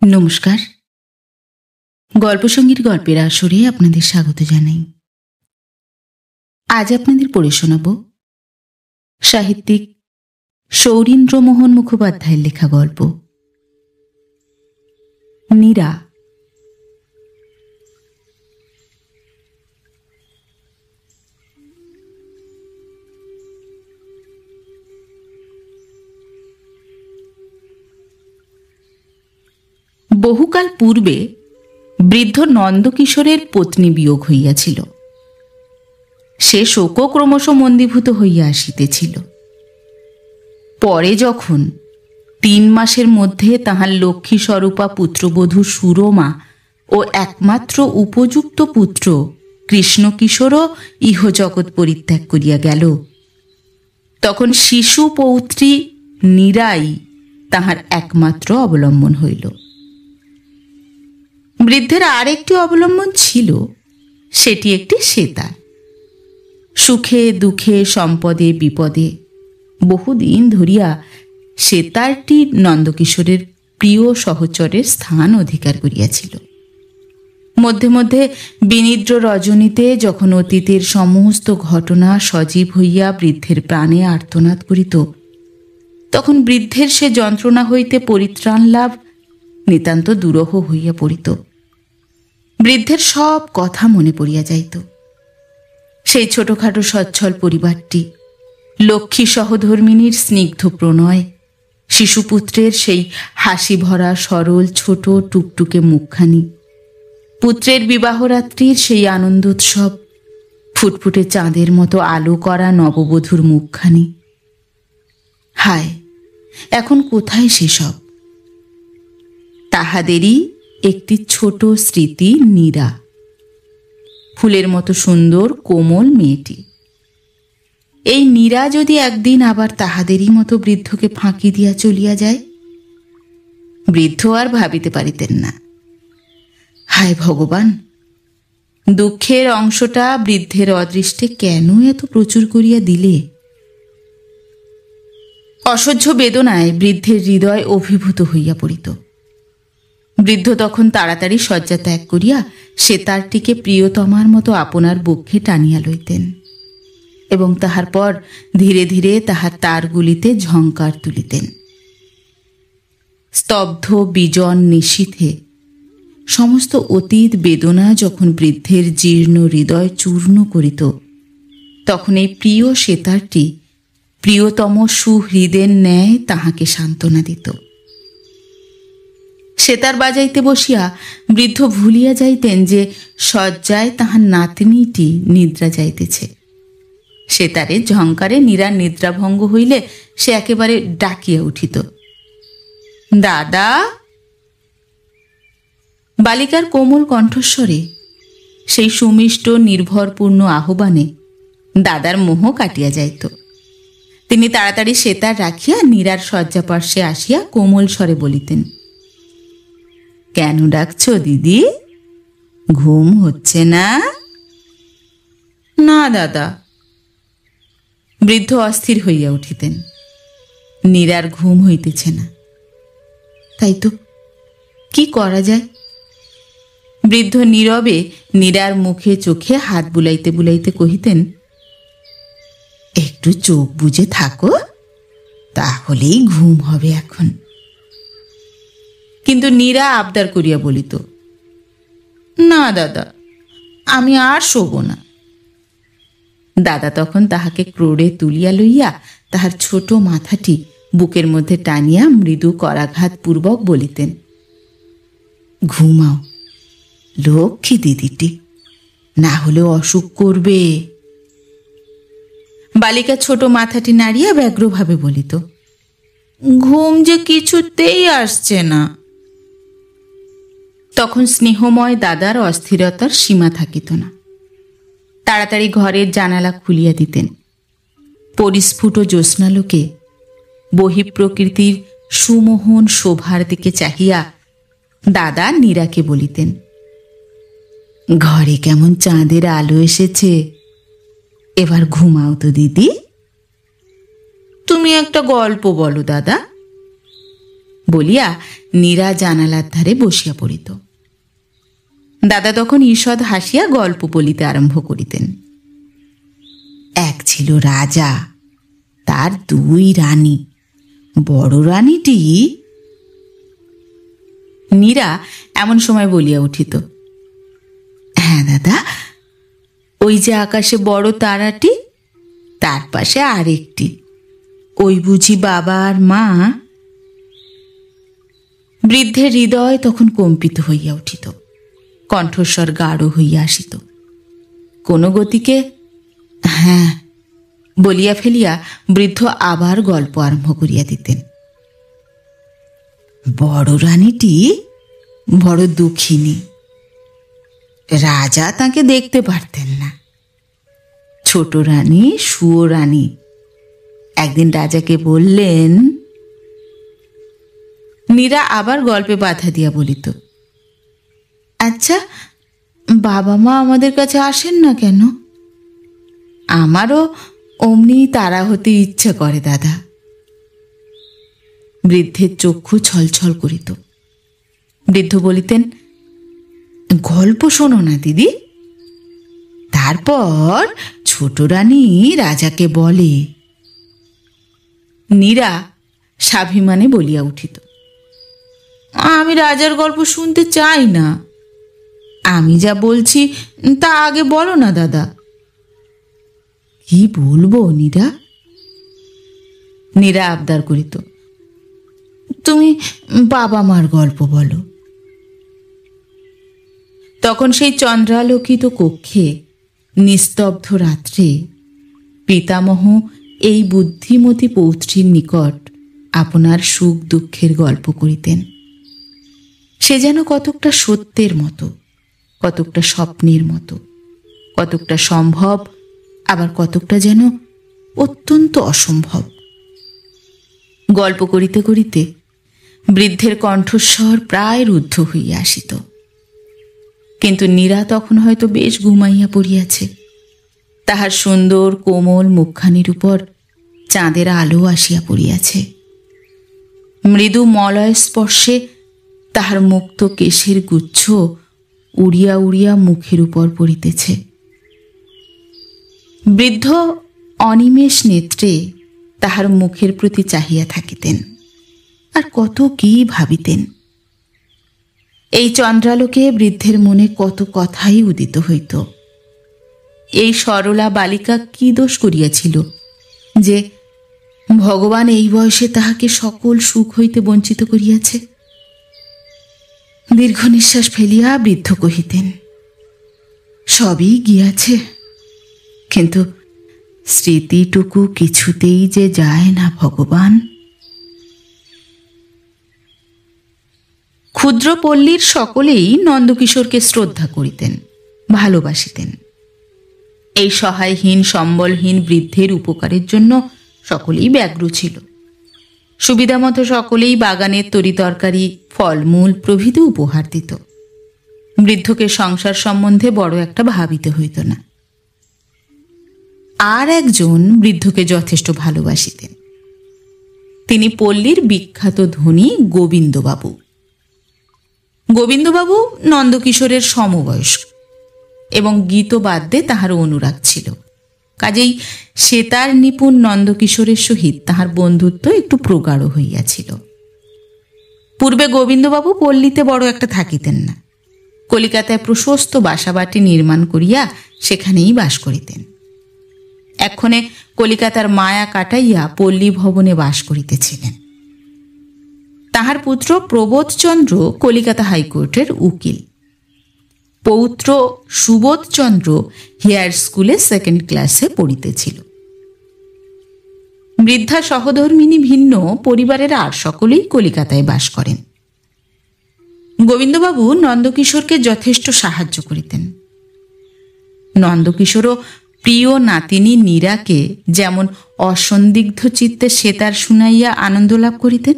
নমস্কার। গল্পসঙ্গীর গল্পের আসরে আপনাদের স্বাগত জানাই। আজ আপনাদের পড়ে শোনাব সাহিত্যিক সৌরীন্দ্রমোহন মুখোপাধ্যায়ের লেখা গল্প নীরা। বহুকাল পূর্বে বৃদ্ধ নন্দকিশোরের পত্নী বিয়োগ হইয়াছিল। সে শোক ক্রমশ মন্দীভূত হইয়া আসিতেছিল। পরে যখন ৩ মাসের মধ্যে তাহার লক্ষ্মী স্বরূপা পুত্রবধূ সুরমা ও একমাত্র উপযুক্ত পুত্র কৃষ্ণকিশোরও ইহজগৎ পরিত্যাগ করিয়া গেল, তখন শিশু পৌত্রী নীরাই তাহার একমাত্র অবলম্বন হইল। বৃদ্ধের আরেকটি অবলম্বন ছিল, সেটি একটি সেতার। সুখে দুঃখে সম্পদে বিপদে বহুদিন ধরিয়া সেতারটি নন্দকিশোরের প্রিয় সহচরের স্থান অধিকার করিয়াছিল। মধ্যে মধ্যে বিনিদ্র রজনীতে যখন অতীতের সমস্ত ঘটনা সজীব হইয়া বৃদ্ধের প্রাণে আর্তনাদ করিত, তখন বৃদ্ধের সে যন্ত্রণা হইতে পরিত্রাণ লাভ নিতান্ত দুরূহ হইয়া পড়িত। বৃদ্ধের সব কথা মনে পড়িয়া যাইত। সেই ছোটখাটো সচ্ছল পরিবারটি, লক্ষ্মী সহধর্মিণীর স্নিগ্ধ প্রণয়, শিশুপুত্রের সেই হাসি ভরা সরল ছোট টুকটুকে মুখখানি, পুত্রের বিবাহরাত্রির সেই আনন্দোৎসব, ফুটফুটে চাঁদের মতো আলো করা নববধূর মুখখানি। হায়, এখন কোথায় সেসব? তাহাদেরই একটি ছোট স্মৃতি নীরা, ফুলের মতো সুন্দর কোমল মেয়েটি। এই নীরা যদি একদিন আবার তাহাদেরই মতো বৃদ্ধকে ফাঁকি দিয়া চলিয়া যায়? বৃদ্ধ আর ভাবিতে পারিতেন না। হায় ভগবান, দুঃখের অংশটা বৃদ্ধের অদৃষ্টে কেন এত প্রচুর করিয়া দিলে? অসহ্য বেদনায় বৃদ্ধের হৃদয় অভিভূত হইয়া পড়িত। বৃদ্ধ তখন তাড়াতাড়ি শয্যা ত্যাগ করিয়া সেতারটিকে প্রিয়তমার মতো আপনার বক্ষে টানিয়া লইতেন এবং তাহার পর ধীরে ধীরে তাহার তারগুলিতে ঝংকার তুলিতেন। স্তব্ধ বিজন নিশীথে সমস্ত অতীত বেদনা যখন বৃদ্ধের জীর্ণ হৃদয় চূর্ণ করিত, তখন এই প্রিয় সেতারটি প্রিয়তম সুহৃদের ন্যায় তাহাকে সান্ত্বনা দিত। সেতার বাজাইতে বসিয়া বৃদ্ধ ভুলিয়া যাইতেন যে শয্যায় তাহার নাতনিটি নিদ্রা যাইতেছে। সেতারের ঝংকারে নীরার নিদ্রাভঙ্গ হইলে সে একেবারে ডাকিয়া উঠিত, দাদা। বালিকার কোমল কণ্ঠস্বরে সেই সুমিষ্ট নির্ভরপূর্ণ আহ্বানে দাদার মোহ কাটিয়া যাইত। তিনি তাড়াতাড়ি সেতার রাখিয়া নীরার শয্যাপার্শ্বে আসিয়া কোমল স্বরে বলিতেন, কেন ডাকছ দিদি? ঘুম হচ্ছে না? না দাদা। বৃদ্ধ অস্থির হইয়া উঠিতেন। নীরার ঘুম হইতেছে না, তাই তো কি করা যায়? বৃদ্ধ নীরবে নীরার মুখে চোখে হাত বুলাইতে বুলাইতে কহিতেন, একটু চোখ বুজে থাকো, তাহলেই ঘুম হবে এখন। কিন্তু নীরা আবদার করিয়া বলিত, না দাদা, আমি আর শোব না। দাদা তখন তাহাকে ক্রোড়ে তুলিয়া লইয়া তাহার ছোট মাথাটি বুকের মধ্যে টানিয়া মৃদু করাঘাত পূর্বক বলিতেন, ঘুমাও লক্ষ্মী দিদিটি, না হলে অসুখ করবে। বালিকা ছোট মাথাটি নাড়িয়া ব্যগ্রভাবে বলিত, ঘুম যে কিছুতেই আসছে না। তখন স্নেহময় দাদার অস্থিরতার সীমা থাকিত না। তাড়াতাড়ি ঘরের জানালা খুলিয়া দিতেন। পরিস্ফুট জ্যোৎস্নালোকে বহিঃপ্রকৃতির সুমোহন শোভার দিকে চাহিয়া দাদা নীরাকে বলিতেন, ঘরে কেমন চাঁদের আলো এসেছে, এবার ঘুমাও তো দিদি। তুমি একটা গল্প বলো দাদা। বলিয়া নীরা জানালার ধারে বসিয়া পড়িত। দাদা তখন ঈষৎ হাসিয়া গল্প বলিতে আরম্ভ করিতেন। এক ছিল রাজা, তার দুই রানী। বড় রানীটি, নীরা এমন সময় বলিয়া উঠিত, হ্যাঁ দাদা, ওই যে আকাশে বড় তারাটি, তার পাশে আরেকটি, ওই বুঝি বাবা আর মা? বৃদ্ধের হৃদয় তখন কম্পিত হইয়া উঠিত, কণ্ঠস্বর গাঢ় হইয়া আসিত। কোন গতিকে হ্যাঁ বলিয়া ফেলিয়া বৃদ্ধ আবার গল্প আরম্ভ করিয়া দিতেন। বড় রানীটি বড় দুঃখিনী। রাজা তাকে দেখতে পারতেন না। ছোট রানী সুয়ো রানী একদিন রাজাকে বললেন। নীরা আবার গল্পে বাধা দিয়া বলিত, আচ্ছা, বাবা মা আমাদের কাছে আসেন না কেন? আমারও অমনি তারা হতে ইচ্ছা করে দাদা। বৃদ্ধের চক্ষু ছলছল করিত। বৃদ্ধ বলিতেন, গল্প শোনো না দিদি। তারপর ছোট রানী রাজাকে বলে। নীরা স্বাভিমানে বলিয়া উঠিত, আমি রাজার গল্প শুনতে চাই না। আমি যা বলছি তা আগে বলো না দাদা। কি বলবো নীরা? নীরা আবদার করিত, তুমি বাবা মার গল্প বলো। তখন সেই চন্দ্রালোকিত কক্ষে নিস্তব্ধ রাত্রে পিতামহ এই বুদ্ধিমতী পৌত্রীর নিকট আপনার সুখ দুঃখের গল্প করিতেন। সে যেন কতকটা সত্যের মতো, কতকটা স্বপ্নের মতো, কতকটা সম্ভব, আবার কতকটা যেন অত্যন্ত অসম্ভব। গল্প করিতে করিতে বৃদ্ধের কণ্ঠস্বর প্রায় রুদ্ধ হইয়া আসিত। কিন্তু নীরা তখন হয়তো বেশ ঘুমাইয়া পড়িয়াছে। তাহার সুন্দর কোমল মুখখানির উপর চাঁদের আলো আসিয়া পড়িয়াছে। মৃদু মলয় স্পর্শে তাহার মুক্ত কেশের গুচ্ছ উড়িয়া উড়িয়া মুখের উপর পড়িতেছে। বৃদ্ধ অনিমেষ নেত্রে তাহার মুখের প্রতি চাহিয়া থাকিতেন, আর কত কি ভাবিতেন। এই চন্দ্রালোকে বৃদ্ধের মনে কত কথাই উদিত হইত। এই সরলা বালিকা কি দোষ করিয়াছিল যে ভগবান এই বয়সে তাহাকে সকল সুখ হইতে বঞ্চিত করিয়াছে? দীর্ঘ নিঃশ্বাস ফেলিয়া বৃদ্ধ কহিতেন, সবই গিয়াছে, কিন্তু স্মৃতিটুকু কিছুতেই যে যায় না ভগবান। ক্ষুদ্র পল্লীর সকলেই নন্দকিশোরকে শ্রদ্ধা করিতেন, ভালোবাসিতেন। এই সহায়হীন সম্বলহীন বৃদ্ধের উপকারের জন্য সকলেই ব্যগ্র ছিল। সুবিধামতো সকলেই বাগানের তরিতরকারি, ফলমূল প্রভৃতি উপহার দিত। বৃদ্ধকে সংসার সম্বন্ধে বড় একটা ভাবিতে হইত না। আর একজন বৃদ্ধকে যথেষ্ট ভালোবাসিতেন। তিনি পল্লীর বিখ্যাত ধনী গোবিন্দবাবু। গোবিন্দবাবু নন্দকিশোরের সমবয়স্ক এবং গীতবাদ্যে তাহার অনুরাগ ছিল। কাজেই সেতার নিপুণ নন্দকিশোরের সহিত তাহার বন্ধুত্ব একটু প্রগাঢ় হইয়াছিল। পূর্বে গোবিন্দবাবু পল্লীতে বড় একটা থাকিতেন না। কলিকাতায় প্রশস্ত বাসাবাটি নির্মাণ করিয়া সেখানেই বাস করিতেন। এক্ষণে কলিকাতার মায়া কাটাইয়া পল্লী ভবনে বাস করিতেছিলেন। তাহার পুত্র প্রবোধচন্দ্র কলিকাতা হাইকোর্টের উকিল। পৌত্র সুবোধচন্দ্র হেয়ার স্কুলে সেকেন্ড ক্লাসে পড়িতেছিল। বৃদ্ধা সহধর্মিনী ভিন্ন পরিবারের আর সকলেই কলিকাতায় বাস করেন। গোবিন্দবাবু নন্দকিশোরকে যথেষ্ট সাহায্য করিতেন। নন্দকিশোরও প্রিয় নাতিনী নীরাকে যেমন অসন্দিগ্ধ চিত্তে সেতার শুনাইয়া আনন্দ লাভ করিতেন,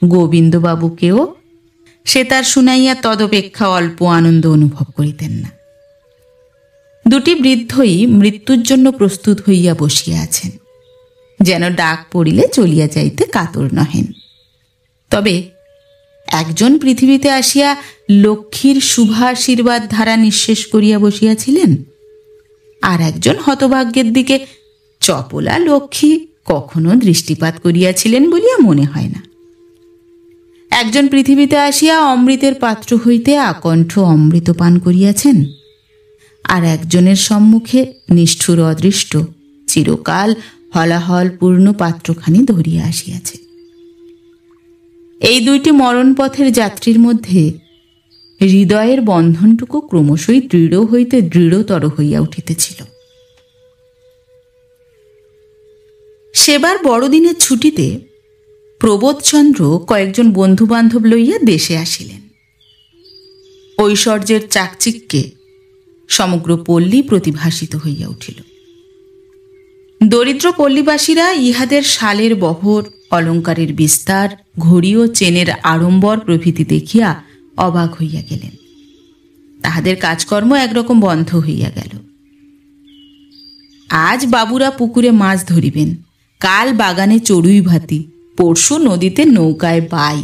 গোবিন্দবাবুকেও সেতার শুনাইয়া তদপেক্ষা অল্প আনন্দ অনুভব করিতেন না। দুটি বৃদ্ধই মৃত্যুর জন্য প্রস্তুত হইয়া বসিয়া আছেন, যেন ডাক পড়িলে চলিয়া যাইতে কাতর নহেন। তবে একজন পৃথিবীতে আসিয়া লক্ষ্মীর শুভাশীর্বাদ ধারা নিঃশেষ করিয়া বসিয়াছিলেন, আর একজন হতভাগ্যের দিকে চপলা লক্ষ্মী কখনো দৃষ্টিপাত করিয়াছিলেন বলিয়া মনে হয় না। একজন পৃথিবীতে আসিয়া অমৃতের পাত্র হইতে আকণ্ঠ অমৃত পান করিয়াছেন, আর একজনের সম্মুখে নিষ্ঠুর অদৃষ্ট চিরকাল হলাহলপূর্ণ পাত্রখানি ধরিয়া আসিয়াছে। এই দুইটি মরণপথের যাত্রীর মধ্যে হৃদয়ের বন্ধনটুকু ক্রমশই দৃঢ় হইতে দৃঢ়তর হইয়া উঠিতেছিল। সেবার বড়দিনের ছুটিতে প্রবোধচন্দ্র কয়েকজন বন্ধুবান্ধব লইয়া দেশে আসিলেন। ঐশ্বর্যের চাকচিক্যে সমগ্র পল্লী প্রতিভাসিত হইয়া উঠিল। দরিদ্র পল্লীবাসীরা ইহাদের শালের বহর, অলঙ্কারের বিস্তার, ঘড়ি ও চেনের আড়ম্বর প্রভৃতি দেখিয়া অবাক হইয়া গেলেন। তাহাদের কাজকর্ম একরকম বন্ধ হইয়া গেল। আজ বাবুরা পুকুরে মাছ ধরিবেন, কাল বাগানে চড়ুই ভাতি, পরশু নদীতে নৌকায় বাই।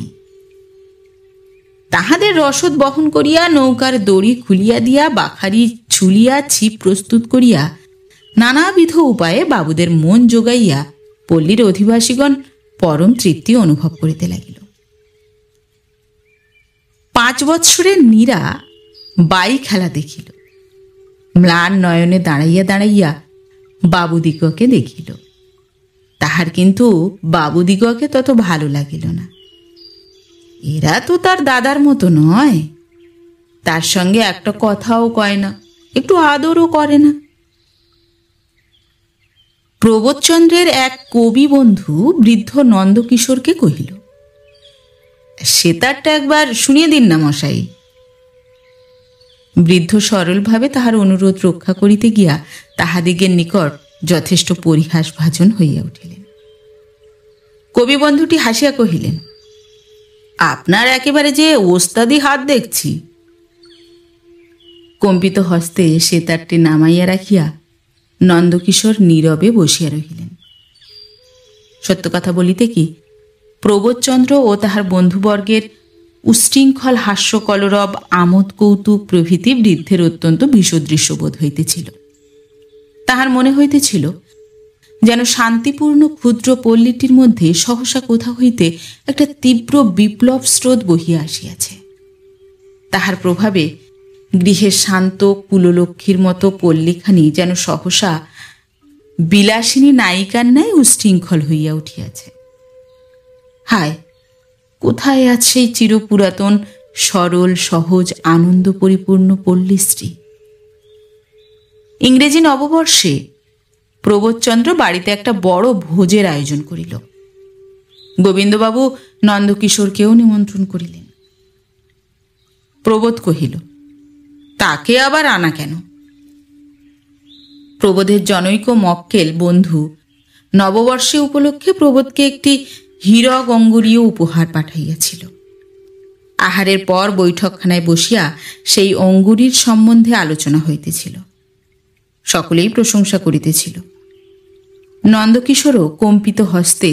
তাহাদের রসদ বহন করিয়া নৌকার দড়ি খুলিয়া দিয়া বাখারি ছুলিয়া ছিপ প্রস্তুত করিয়া নানাবিধ উপায়ে বাবুদের মন যোগাইয়া পল্লীর অধিবাসীগণ পরম তৃপ্তি অনুভব করিতে লাগিল। 5 বৎসরের নীরা বাই খেলা দেখিল। ম্লান নয়নে দাঁড়াইয়া দাঁড়াইয়া বাবুদিগকে দেখিল। তাহার কিন্তু বাবুদিগকে তত ভালো লাগিল না। এরা তো তার দাদার মতো নয়, তার সঙ্গে একটা কথাও কয় না, একটু আদরও করে না। প্রবোধচন্দ্রের এক কবি বন্ধু বৃদ্ধ নন্দকিশোরকে কহিল, সেতারটা একবার শুনিয়ে দিন না মশাই। বৃদ্ধ সরলভাবে তাহার অনুরোধ রক্ষা করিতে গিয়া তাহাদিগের নিকট যথেষ্ট পরিহাসভাজন হইয়া উঠিলেন। কবি বন্ধুটি হাসিয়া কহিলেন, আপনার একেবারে যে ওস্তাদি হাত দেখছি। কম্পিত হস্তে সেতারটি নামাইয়া রাখিয়া নন্দকিশোর নীরবে বসিয়া রহিলেন। সত্য কথা বলিতে কি, প্রবোধচন্দ্র ও তাহার বন্ধুবর্গের উচ্ছৃঙ্খল হাস্য কলরব, আমোদ কৌতুক প্রভৃতি বৃদ্ধের অত্যন্ত বিসদৃশ্য বোধ হইতেছিল। তাহার মনে হইতেছিল যেন শান্তিপূর্ণ ক্ষুদ্র পল্লীটির মধ্যে সহসা কোথা হইতে একটা তীব্র বিপ্লব স্রোত বহিয়া আসিয়াছে। তাহার প্রভাবে গৃহের শান্ত কুললক্ষ্মীর মতো পল্লীখানি যেন সহসা বিলাসিনী নায়িকার ন্যায় উচ্ছৃঙ্খল হইয়া উঠিয়াছে। হায়, কোথায় আজ সেই চিরপুরাতন সরল সহজ আনন্দ পরিপূর্ণ পল্লীশ্রী? ইংরেজি নববর্ষে প্রবোধচন্দ্র বাড়িতে একটা বড় ভোজের আয়োজন করিল। গোবিন্দবাবু নন্দকিশোরকেও নিমন্ত্রণ করিলেন। প্রবোধ কহিল, তাকে আবার আনা কেন? প্রবোধের জনৈক মক্কেল বন্ধু নববর্ষে উপলক্ষে প্রবোধকে একটি হীরক অঙ্গুরীয় উপহার পাঠাইয়াছিল। আহারের পর বৈঠকখানায় বসিয়া সেই অঙ্গুরীর সম্বন্ধে আলোচনা হইতেছিল। সকলেই প্রশংসা করিতেছিল। নন্দকিশোরও কম্পিত হস্তে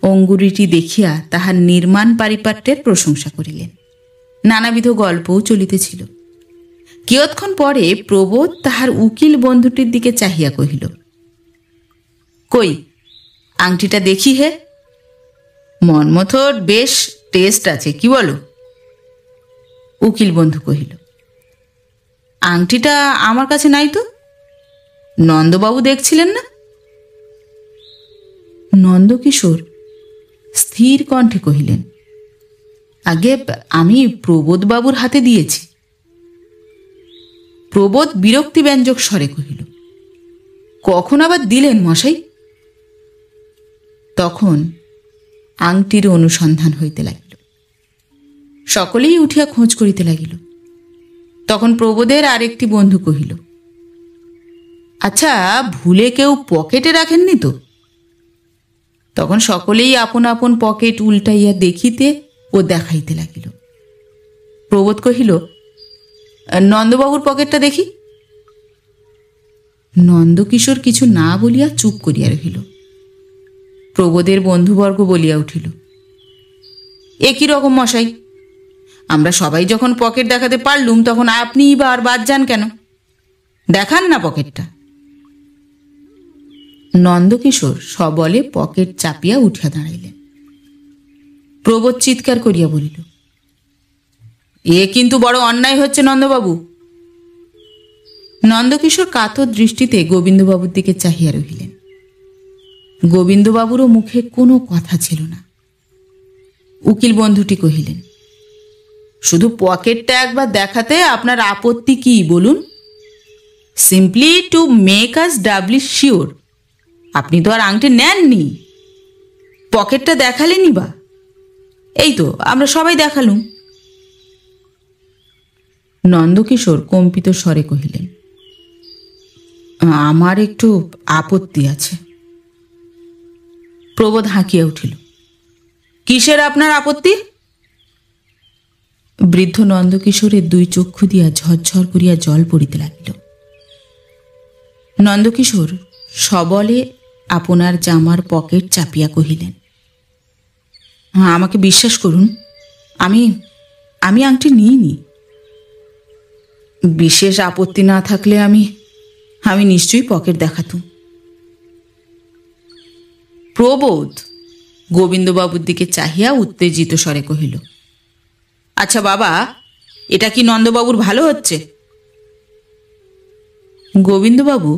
অঙ্গুরীটি দেখিয়া তাহার নির্মাণ পারিপাট্যের প্রশংসা করিলেন। নানাবিধ গল্পও চলিতেছিল। কিয়ৎক্ষণ পরে প্রবোধ তাহার উকিল বন্ধুটির দিকে চাহিয়া কহিল, কই, আংটিটা দেখি হে, মনমথর বেশ টেস্ট আছে, কি বলো? উকিল বন্ধু কহিল, আংটিটা আমার কাছে নাই তো, নন্দবাবু দেখছিলেন না? নন্দকিশোর স্থির কণ্ঠে কহিলেন, আগে আমি প্রবোধবাবুর হাতে দিয়েছি। প্রবোধ বিরক্তিব্যঞ্জক স্বরে কহিল, কখন আবার দিলেন মশাই? তখন আংটির অনুসন্ধান হইতে লাগিল। সকলেই উঠিয়া খোঁজ করিতে লাগিল। তখন প্রবোধের আরেকটি বন্ধু কহিল, আচ্ছা, ভুলে কেউ পকেটে রাখেননি তো? তখন সকলেই আপন আপন পকেট উল্টাইয়া দেখিতে ও দেখাইতে লাগিল। প্রবোধ কহিল, নন্দবাবুর পকেটটা দেখি। নন্দকিশোর কিছু না বলিয়া চুপ করিয়া রহিল। প্রবোধের বন্ধুবর্গ বলিয়া উঠিল, একই রকম মশাই, আমরা সবাই যখন পকেট দেখাতে পারলুম তখন আপনিই বা আর বাদ যান কেন? দেখান না পকেটটা। নন্দকিশোর সবলে পকেট চাপিয়া উঠিয়া দাঁড়াইলেন। প্রবোধ চিৎকার করিয়া বলিল, এ কিন্তু বড় অন্যায় হচ্ছে নন্দবাবু। নন্দকিশোর কাতর দৃষ্টিতে গোবিন্দবাবুর দিকে চাহিয়া রহিলেন। গোবিন্দবাবুরও মুখে কোনো কথা ছিল না। উকিল বন্ধুটি কহিলেন, শুধু পকেটটা একবার দেখাতে আপনার আপত্তি কি বলুন? Simply to make us ডাবলি sure. আপনি তো আর আংটি নেননি, পকেটটা দেখালেনি বা? এই তো আমরা সবাই দেখালুম। নন্দকিশোর কম্পিত স্বরে কহিলেন, আমার একটু আপত্তি আছে। প্রবোধ হাঁকিয়া উঠিল, কিসের আপনার আপত্তি? বৃদ্ধ নন্দকিশোরের দুই চক্ষু দিয়া ঝরঝর করিয়া জল পড়িতে লাগিল। নন্দকিশোর সবলে আপনার জামার পকেট চাপিয়া কহিলেন, আমাকে বিশ্বাস করুন, আমি আমি আংটি নিইনি। বিশেষ আপত্তি না থাকলে আমি আমি নিশ্চয়ই পকেট দেখাতুম। প্রবোধ গোবিন্দবাবুর দিকে চাহিয়া উত্তেজিত স্বরে কহিল, আচ্ছা বাবা, এটা কি নন্দবাবুর ভালো হচ্ছে? গোবিন্দবাবু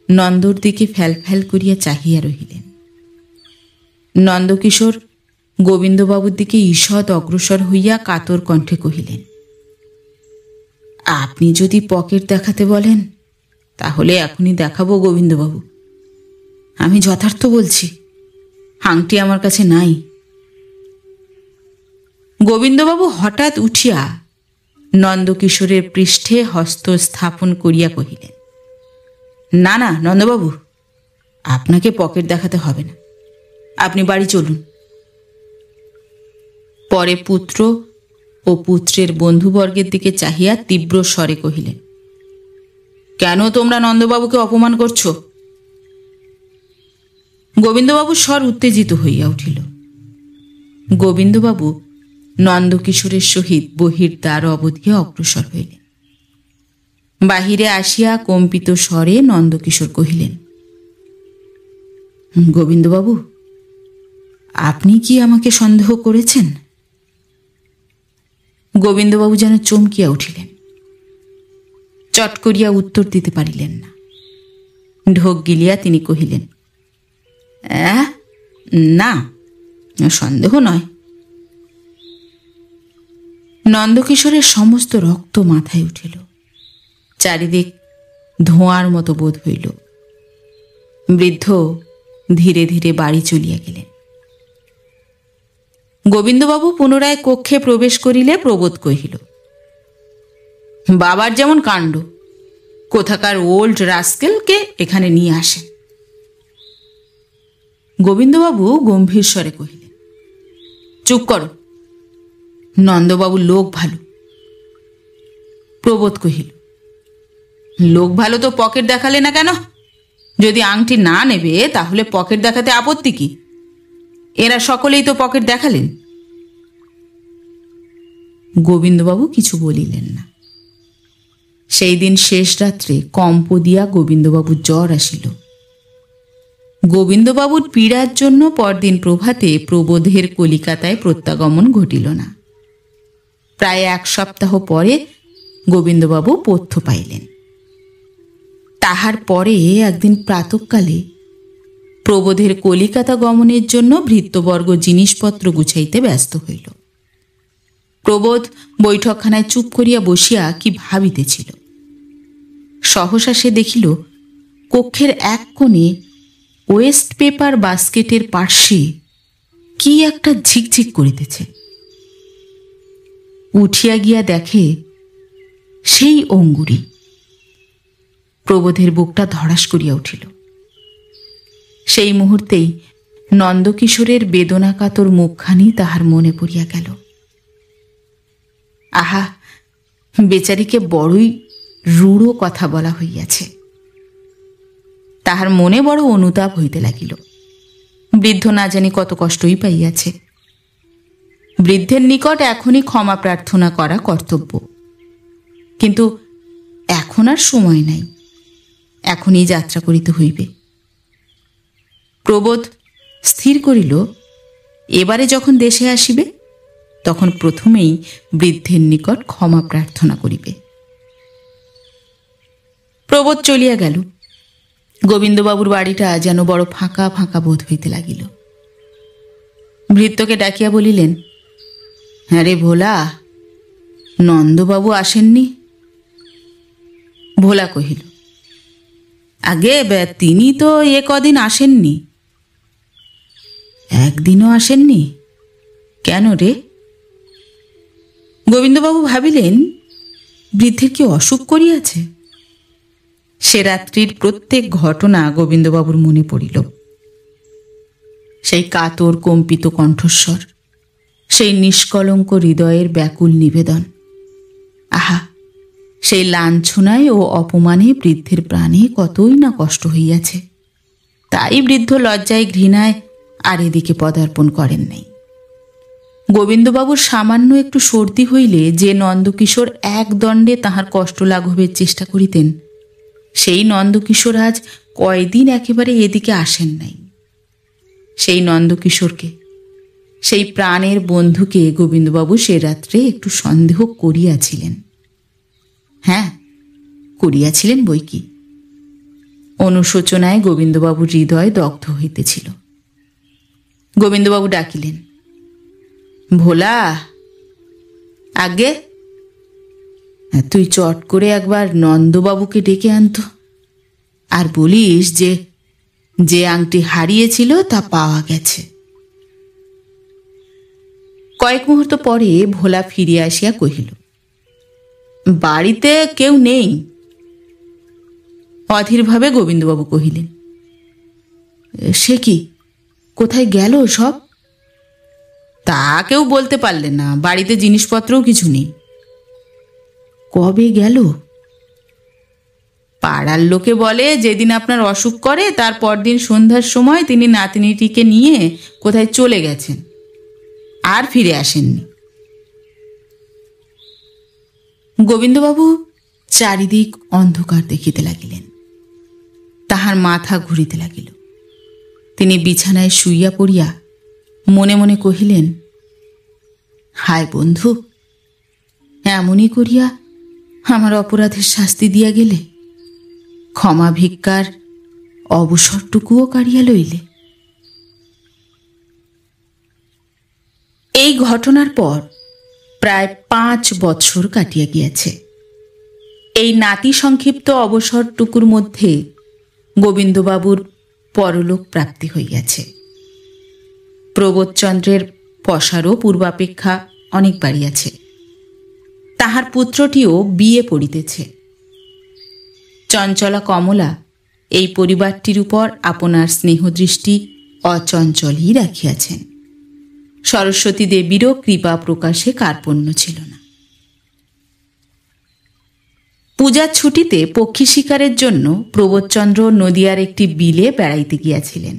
নন্দর দিকে ফ্যাল ফ্যাল করিয়া চাহিয়া রহিলেন। নন্দকিশোর গোবিন্দবাবুর দিকে ঈষৎ অগ্রসর হইয়া কাতর কণ্ঠে কহিলেন, আপনি যদি পকেট দেখাতে বলেন তাহলে এখনই দেখাবো গোবিন্দবাবু। আমি যথার্থ বলছি, আংটি আমার কাছে নাই। গোবিন্দবাবু হঠাৎ উঠিয়া নন্দকিশোরের পৃষ্ঠে হস্ত স্থাপন করিয়া কহিলেন, না না নন্দবাবু, আপনাকে পকেট দেখাতে হবে না, আপনি বাড়ি চলুন। পরে পুত্র ও পুত্রের বন্ধুবর্গের দিকে চাহিয়া তীব্র স্বরে কহিলেন, কেন তোমরা নন্দবাবুকে অপমান করছো? গোবিন্দবাবুর স্বর উত্তেজিত হইয়া উঠিল। গোবিন্দবাবু নন্দকিশোরের সহিত বহির্দ্বার অবধিয়া অগ্রসর হইলেন। বাহিরে আসিয়া কম্পিত স্বরে নন্দকিশোর কহিলেন, গোবিন্দবাবু, আপনি কি আমাকে সন্দেহ করেছেন? গোবিন্দবাবু যেন চমকিয়া উঠিলেন। চট করিয়া উত্তর দিতে পারিলেন না। ঢোক গিলিয়া তিনি কহিলেন, না, সন্দেহ নয়। নন্দকিশোরের সমস্ত রক্ত মাথায় উঠিল, চারিদিক ধোঁয়ার মতো বোধ হইল। বৃদ্ধ ধীরে ধীরে বাড়ি চলিয়া গেলেন। গোবিন্দবাবু পুনরায় কক্ষে প্রবেশ করিলে প্রবোধ কহিল, বাবার যেমন কাণ্ড, কোথাকার ওল্ড রাস্কেলকে এখানে নিয়ে আসেন। গোবিন্দবাবু গম্ভীর স্বরে কহিলেন, চুপ করো, নন্দবাবু লোক ভালো। প্রবোধ কহিল, লোক ভালো তো পকেট দেখালে না কেন? যদি আংটি না নেবে তাহলে পকেট দেখাতে আপত্তি কি? এরা সকলেই তো পকেট দেখালেন। গোবিন্দবাবু কিছু বলিলেন না। সেই দিন শেষ রাত্রে কম্প দিয়া গোবিন্দবাবুর জ্বর আসিল। গোবিন্দবাবুর পীড়ার জন্য পরদিন প্রভাতে প্রবোধের কলিকাতায় প্রত্যাগমন ঘটিল না। প্রায় 1 সপ্তাহ পরে গোবিন্দবাবু পথ্য পাইলেন। তাহার পরে একদিন প্রাতঃকালে প্রবোধের কলিকাতা গমনের জন্য ভৃত্যবর্গ জিনিসপত্র গুছাইতে ব্যস্ত হইল। প্রবোধ বৈঠকখানায় চুপ করিয়া বসিয়া কি ভাবিতেছিল। সহসা সে দেখিল কক্ষের এক কোণে ওয়েস্ট পেপার বাস্কেটের পার্শ্বে কি একটা ঝিকঝিক করিতেছে। উঠিয়া গিয়া দেখে সেই অঙ্গুরি। প্রবোধের বুকটা ধড়াস করিয়া উঠিল। সেই মুহূর্তেই নন্দকিশোরের বেদনাকাতর মুখখানি তাহার মনে পড়িয়া গেল। আহা, বেচারিকে বড়ই রূঢ় কথা বলা হইয়াছে। তাহার মনে বড় অনুতাপ হইতে লাগিল। বৃদ্ধ না জানি কত কষ্টই পাইয়াছে। বৃদ্ধের নিকট এখনই ক্ষমা প্রার্থনা করা কর্তব্য, কিন্তু এখন আর সময় নাই, এখনই যাত্রা করিতে হইবে। প্রবোধ স্থির করিল, এবারে যখন দেশে আসিবে তখন প্রথমেই বৃদ্ধের নিকট ক্ষমা প্রার্থনা করিবে। প্রবোধ চলিয়া গেল। গোবিন্দবাবুর বাড়িটা যেন বড় ফাঁকা ফাঁকা বোধ হইতে লাগিল। ভৃত্যকে ডাকিয়া বলিলেন, হ্যাঁ রে ভোলা, নন্দবাবু আসেননি? ভোলা কহিল, আগে তিনি তো এ কদিন আসেননি। একদিনও আসেননি? কেন রে? গোবিন্দবাবু ভাবিলেন বৃদ্ধের কি অসুখ করিয়াছে। সে রাত্রির প্রত্যেক ঘটনা গোবিন্দবাবুর মনে পড়িল। সেই কাতর কম্পিত কণ্ঠস্বর, সেই নিষ্কলঙ্ক হৃদয়ের ব্যাকুল নিবেদন। আহা, সেই লাঞ্ছনায় ও অপমানে বৃদ্ধের প্রাণে কতই না কষ্ট হইয়াছে। তাই বৃদ্ধ লজ্জায় ঘৃণায় আর এদিকে পদার্পণ করেন নাই। গোবিন্দবাবুর সামান্য একটু সর্দি হইলে যে নন্দকিশোর এক দণ্ডে তাহার কষ্ট লাঘবের চেষ্টা করিতেন, সেই নন্দকিশোর আজ কয়দিন একেবারে এদিকে আসেন নাই। সেই নন্দকিশোরকে, সেই প্রাণের বন্ধুকে গোবিন্দবাবু সে রাত্রে একটু সন্দেহ করিয়াছিলেন। হ্যাঁ, করিয়াছিলেন বই কি। অনুশোচনায় গোবিন্দবাবুর হৃদয় দগ্ধ হইতেছিল। গোবিন্দবাবু ডাকিলেন, ভোলা, আগে তুই চট করে একবার নন্দবাবুকে ডেকে আনতো, আর বলিস যে যে আংটি হারিয়েছিল তা পাওয়া গেছে। কয়েক মুহূর্ত পরে ভোলা ফিরিয়া আসিয়া কহিল, বাড়িতে কেউ নেই। অধীরভাবে গোবিন্দবাবু কহিলেন, সে কি, কোথায় গেল সব? তা কেউ বলতে পারলেন না, বাড়িতে জিনিসপত্রও কিছু নেই। কবে গেল? পাড়ার লোকে বলে যেদিন আপনার অসুখ করে তার পরদিন সন্ধ্যার সময় তিনি নাতনিটিকে নিয়ে কোথায় চলে গেছেন, আর ফিরে আসেননি। গোবিন্দবাবু চারিদিক অন্ধকার দেখিতে লাগিলেন। তাহার মাথা ঘুরিতে লাগিল। তিনি বিছানায় শুইয়া পড়িয়া মনে মনে কহিলেন, হায় বন্ধু, এমনই করিয়া আমার অপরাধের শাস্তি দিয়া গেলে, ক্ষমা ভিক্ষার অবসরটুকুও কাড়িয়া লইলে। এই ঘটনার পর প্রায় 5 বৎসর কাটিয়া গিয়াছে। এই নাতি সংক্ষিপ্ত অবসরটুকুর মধ্যে গোবিন্দবাবুর পরলোক প্রাপ্তি হইয়াছে। প্রবোধচন্দ্রের পসারও পূর্বাপেক্ষা অনেক বাড়িয়াছে। তাহার পুত্রটিও বিয়ে পড়িতেছে। চঞ্চলা কমলা এই পরিবারটির উপর আপনার স্নেহদৃষ্টি অচঞ্চলই রাখিয়াছেন। সরস্বতী দেবীরও কৃপা প্রকাশে কার্পণ্য ছিল না। পূজার ছুটিতে পক্ষী শিকারের জন্য প্রবোধচন্দ্র নদিয়ার একটি বিলে বেড়াইতে গিয়াছিলেন।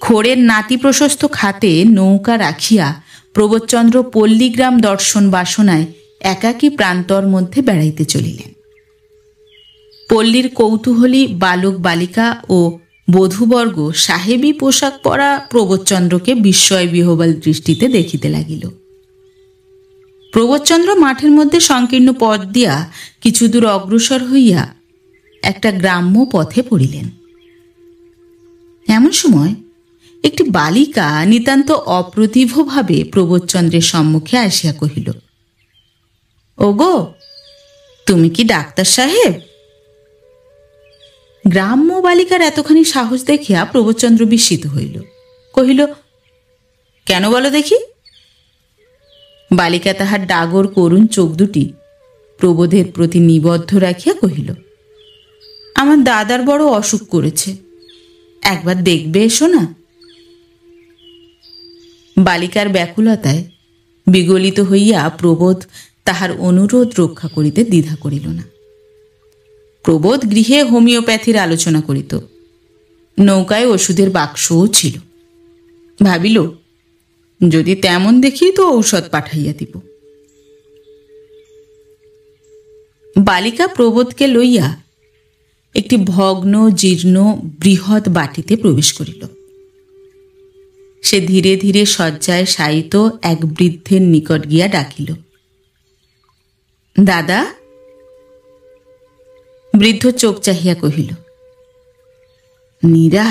খোড়ের নাতি প্রশস্ত খাতে নৌকা রাখিয়া প্রবোধচন্দ্র পল্লীগ্রাম দর্শন বাসনায় একাকী প্রান্তর মধ্যে বেড়াইতে চলিলেন। পল্লীর কৌতূহলী বালক বালিকা ও বধূবর্গ সাহেবী পোশাক পরা প্রবোধচন্দ্রকে বিস্ময় বিহ্বল দৃষ্টিতে দেখিতে লাগিল। প্রবোধচন্দ্র মাঠের মধ্যে সংকীর্ণ পথ দিয়া কিছু দূর অগ্রসর হইয়া একটা গ্রাম্য পথে পড়িলেন। এমন সময় একটি বালিকা নিতান্ত অপ্রতিভভাবে প্রবোধচন্দ্রের সম্মুখে আসিয়া কহিল, ওগো, তুমি কি ডাক্তার সাহেব? গ্রাম্য বালিকার এতখানি সাহস দেখিয়া প্রবোধচন্দ্র বিস্মিত হইল। কহিল, কেন বলো দেখি? বালিকা তাহার ডাগর করুণ চোখ দুটি প্রবোধের প্রতি নিবদ্ধ রাখিয়া কহিল, আমার দাদার বড় অসুখ করেছে, একবার দেখবে এসো না। বালিকার ব্যাকুলতায় বিগলিত হইয়া প্রবোধ তাহার অনুরোধ রক্ষা করিতে দ্বিধা করিল না। প্রবোধ গৃহে হোমিওপ্যাথির আলোচনা করিত। নৌকায় ওষুধের বাক্সও ছিল। ভাবিল, যদি তেমন দেখি তো ঔষধ পাঠাইয়া দিব। বালিকা প্রবোধকে লইয়া একটি ভগ্ন জীর্ণ বৃহৎ বাটিতে প্রবেশ করিল। সে ধীরে ধীরে শয্যায় শায়িত এক বৃদ্ধের নিকট গিয়া ডাকিল, দাদা। বৃদ্ধ চোখ চাহিয়া কহিল, নীরা,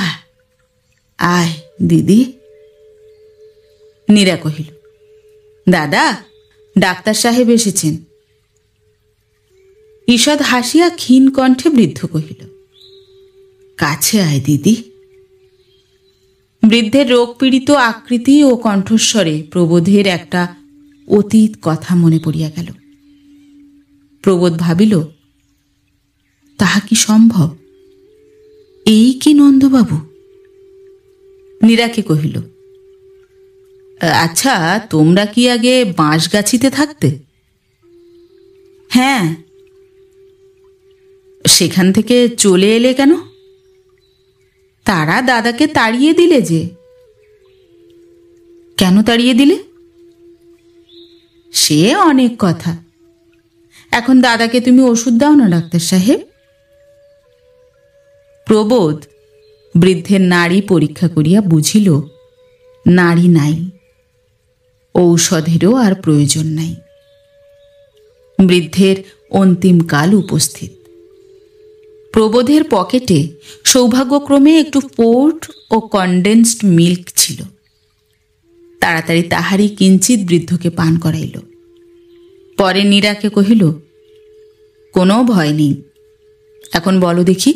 আয় দিদি। নীরা কহিল, দাদা, ডাক্তার সাহেব এসেছেন। ঈষৎ হাসিয়া ক্ষীণ কণ্ঠে বৃদ্ধ কহিল, কাছে আয় দিদি। বৃদ্ধের রোগপীড়িত আকৃতি ও কণ্ঠস্বরে প্রবোধের একটা অতীত কথা মনে পড়িয়া গেল। প্রবোধ ভাবিল, তাহা কি সম্ভব? এই কি নন্দবাবু? নীরাকে কহিল, আচ্ছা, তোমরা কি আগে বাঁশগাছিতে থাকতে? হ্যাঁ। সেখান থেকে চলে এলে কেন? তারা দাদাকে তাড়িয়ে দিলে যে। কেন তাড়িয়ে দিলে? সে অনেক কথা। এখন দাদাকে তুমি ওষুধ দাও না ডাক্তার সাহেব। প্রবোধ বৃদ্ধের নাড়ি পরীক্ষা করিয়া বুঝিল, নাড়ি নাই, ঔষধেরও আর প্রয়োজন নাই। বৃদ্ধের অন্তিম কাল উপস্থিত। প্রবোধের পকেটে সৌভাগ্যক্রমে একটু পোর্ট ও কনডেন্সড মিল্ক ছিল। তাড়াতাড়ি তাহারই কিঞ্চিত বৃদ্ধকে পান করাইল। পরে নীরাকে কহিল, কোনো ভয় নেই। এখন বলো দেখি,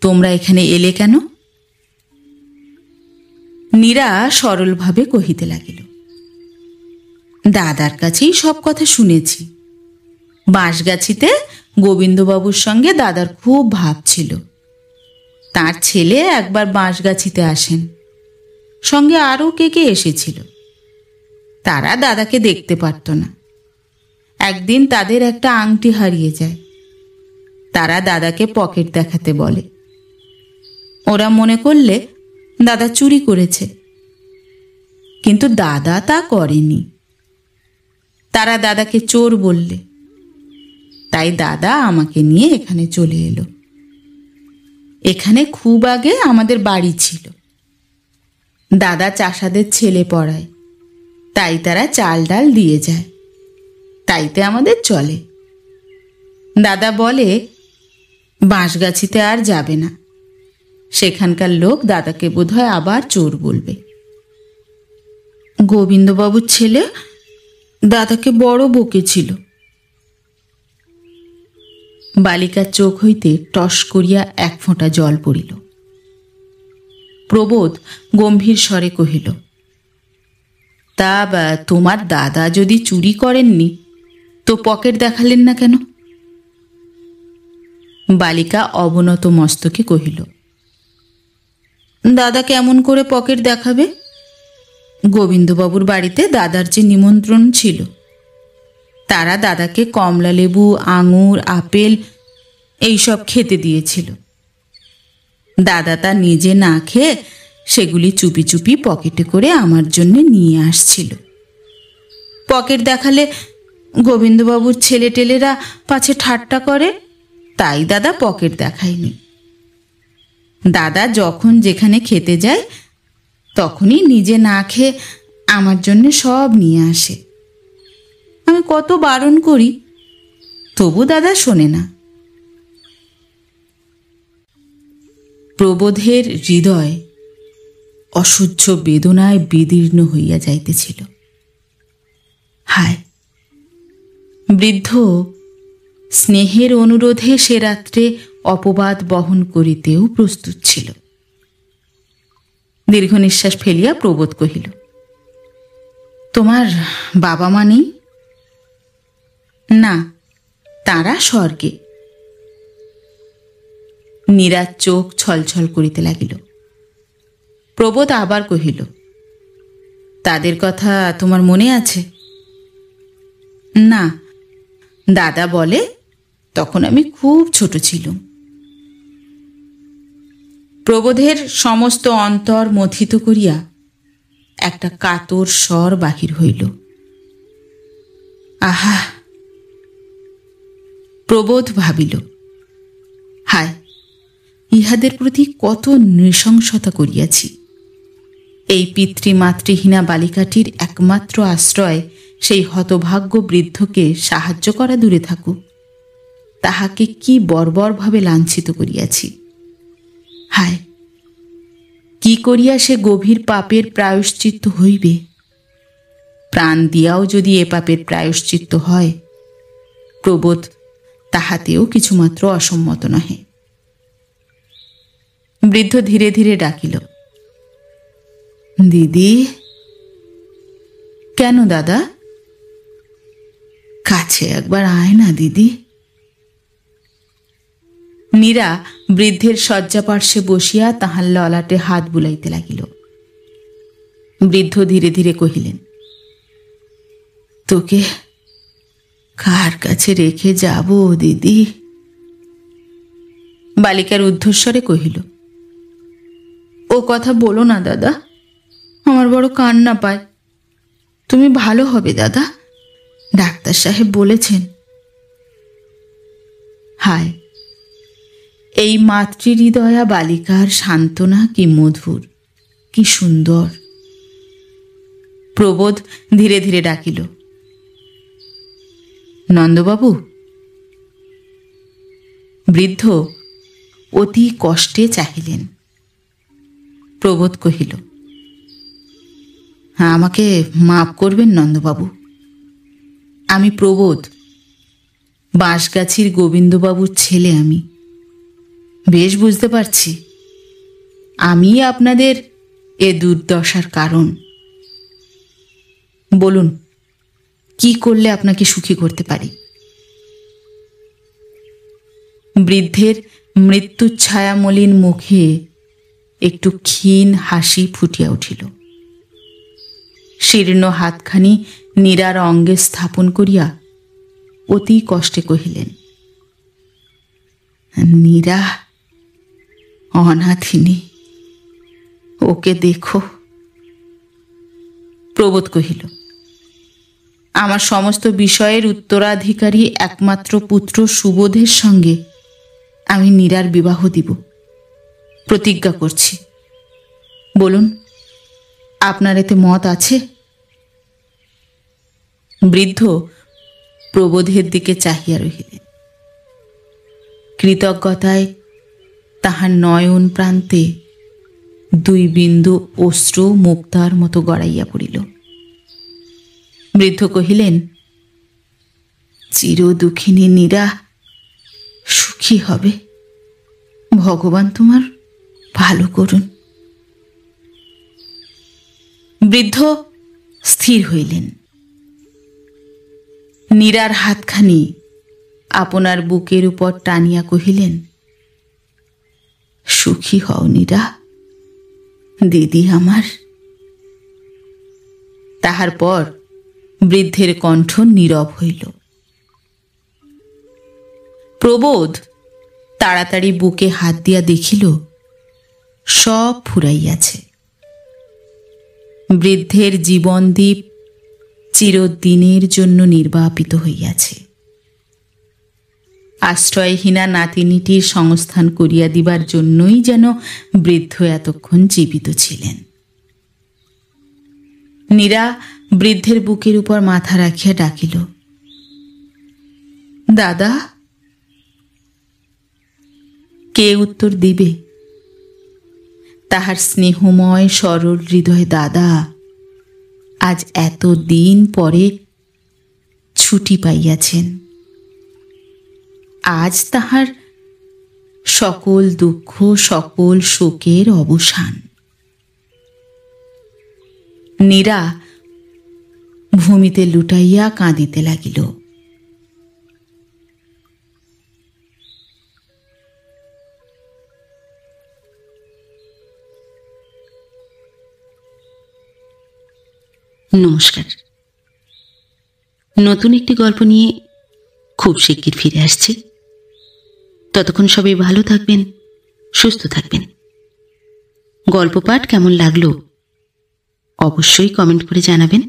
তোমরা এখানে এলে কেন? নীরা সরলভাবে কহিতে লাগিল, দাদার কাছেই সব কথা শুনেছি। বাঁশগাছিতে গোবিন্দবাবুর সঙ্গে দাদার খুব ভাব ছিল। তার ছেলে একবার বাঁশগাছিতে আসেন, সঙ্গে আরও কে কে এসেছিল। তারা দাদাকে দেখতে পারত না। একদিন তাদের একটা আংটি হারিয়ে যায়। তারা দাদাকে পকেট দেখাতে বলে। ওরা মনে করলে দাদা চুরি করেছে, কিন্তু দাদা তা করেনি। তারা দাদাকে চোর বললে, তাই দাদা আমাকে নিয়ে এখানে চলে এলো। এখানে খুব আগে আমাদের বাড়ি ছিল। দাদা চাষাদের ছেলে পড়ায়, তাই তারা চাল ডাল দিয়ে যায়। তাইতে আমাদের চলে। দাদা বলে বাঁশগাছিতে আর যাবে না। সেখানকার লোক দাদাকে বোধহয় আবার চোর বলবে। গোবিন্দবাবুর ছেলে দাদাকে বড় বকেছিল। বালিকার চোখ হইতে টস করিয়া এক ফোঁটা জল পড়িল। প্রবোধ গম্ভীর স্বরে কহিল, তা তোমার দাদা যদি চুরি করেননি তো পকেট দেখালেন না কেন? বালিকা অবনত মস্তকে কহিল, দাদা কেমন করে পকেট দেখাবে? গোবিন্দবাবুর বাড়িতে দাদার যে নিমন্ত্রণ ছিল, তারা দাদাকে কমলা লেবু, আঙুর, আপেল এইসব খেতে দিয়েছিল। দাদা তা নিজে না খেয়ে সেগুলি চুপি চুপি পকেটে করে আমার জন্য নিয়ে আসছিল। পকেট দেখালে গোবিন্দবাবুর ছেলে টেলেরা পাছে ঠাট্টা করে, তাই দাদা পকেট দেখায়নি। দাদা যখন যেখানে খেতে যায় তখনই নিজে না খেয়ে আমার জন্য সব নিয়ে আসে। আমি কত বারণ করি, তবু দাদা শোনে না। প্রবোধের হৃদয় অসহ্য বেদনায় বিদীর্ণ হইয়া যাইতেছিল। হায়, বৃদ্ধ স্নেহের অনুরোধে সে রাত্রে অপবাদ বহন করিতেও প্রস্তুত ছিল। দীর্ঘ নিঃশ্বাস ফেলিয়া প্রবোধ কহিল, তোমার বাবা মা নেই? না, তারা স্বর্গে। নীরার চোখ ছলছল করিতে লাগিল। প্রবোধ আবার কহিল, তাদের কথা তোমার মনে আছে? না, দাদা বলে তখন আমি খুব ছোট ছিলাম। প্রবোধের সমস্ত অন্তর মথিত করিয়া একটা কাতর স্বর বাহির হইল। আহা! প্রবোধ ভাবিল, হায়, ইহাদের প্রতি কত নৃশংসতা করিয়াছি। এই পিতৃমাতৃহীনা বালিকাটির একমাত্র আশ্রয় সেই হতভাগ্য বৃদ্ধকে সাহায্য করা দূরে থাকুক, তাহাকে কি বর্বরভাবে লাঞ্ছিত করিয়াছি। হায়, কি করিয়া সে গভীর পাপের প্রায়শ্চিত্ত হইবে? প্রাণ দিয়াও যদি এ পাপের প্রায়শ্চিত্ত হয়, প্রবোধ তাহাতেও কিছুমাত্র অসম্মত নহে। বৃদ্ধ ধীরে ধীরে ডাকিল, দিদি। কেন দাদা? কাছে একবার আয় না দিদি। নীরা বৃদ্ধের শয্যাপার্শ্বে বসিয়া তাহার ললাটে হাত বুলাইতে লাগিল। বৃদ্ধ ধীরে ধীরে কহিলেন, তোকে কার কাছে রেখে যাব দিদি? বালিকার ঊর্ধ্বস্বরে কহিল, ও কথা বলো না দাদা, আমার বড় কান্না পায়। তুমি ভালো হবে দাদা, ডাক্তার সাহেব বলেছেন। হায়, এই মাতৃহৃদয়া বালিকার সান্ত্বনা কি মধুর, কি সুন্দর! প্রবোধ ধীরে ধীরে ডাকিল, নন্দবাবু। বৃদ্ধ অতি কষ্টে চাহিলেন। প্রবোধ কহিল, আমাকে মাপ করবেন নন্দবাবু। আমি প্রবোধ, বাঁশগাছির গোবিন্দবাবুর ছেলে। আমি বেশ বুঝতে পারছি আমি আপনাদের এ দুর্দশার কারণ। বলুন, কি করলে আপনাকে সুখী করতে পারি? বৃদ্ধের মৃত্যুচ্ছায়ামলিন মুখে একটু ক্ষীণ হাসি ফুটিয়া উঠিল। শীর্ণ হাতখানি নীরার অঙ্গে স্থাপন করিয়া অতি কষ্টে কহিলেন, নীরা অনাথিনী, ওকে দেখো। প্রবোধ কহিল, আমার সমস্ত বিষয়ের উত্তরাধিকারী একমাত্র পুত্র সুবোধের সঙ্গে আমি নীরার বিবাহ দিব, প্রতিজ্ঞা করছি। বলুন, আপনার এতে মত আছে? বৃদ্ধ প্রবোধের দিকে চাহিয়া রহিলেন। কৃতজ্ঞতায় তাহার নয়ন প্রান্তে দুই বিন্দু অশ্রু মুক্তার মতো গড়াইয়া পড়িল। বৃদ্ধ কহিলেন, চির দুঃখিনী নীরা সুখী হবে, ভগবান তোমার ভালো করুন। বৃদ্ধ স্থির হইলেন। নীরার হাতখানি আপনার বুকের উপর টানিয়া কহিলেন, সুখী হও নীরা, দিদি আমার। তাহার পর বৃদ্ধের কণ্ঠ নীরব হইল। প্রবোধ তাড়াতাড়ি বুকে হাত দিয়া দেখিল, সব ফুরাইয়াছে। বৃদ্ধের জীবনদীপ চিরদিনের জন্য নির্বাপিত হইয়াছে। আশ্রয়হীনা নাতিনীটির সংস্থান করিয়া দিবার জন্যই যেন বৃদ্ধ এতক্ষণ জীবিত ছিলেন। নীরা বৃদ্ধের বুকের উপর মাথা রাখিয়া ডাকিল, দাদা। কে উত্তর দিবে? তাহার স্নেহময় সরল হৃদয় দাদা আজ এত দিন পরে ছুটি পাইয়াছেন। আজ তাহার সকল দুঃখ, সকল শোকের অবসান। নীরা ভূমিতে লুটাইয়া কাঁদিতে লাগিল। নমস্কার। নতুন একটি গল্প নিয়ে খুব শিগগির ফিরে আসছি। ততক্ষণ সবাই ভালো থাকবেন, সুস্থ থাকবেন। গল্প পাঠ কেমন লাগলো অবশ্যই কমেন্ট করে জানাবেন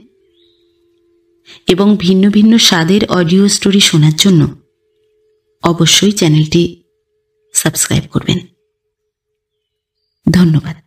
এবং ভিন্ন ভিন্ন স্বাদের অডিও স্টোরি শোনার জন্য অবশ্যই চ্যানেলটি সাবস্ক্রাইব করবেন। ধন্যবাদ।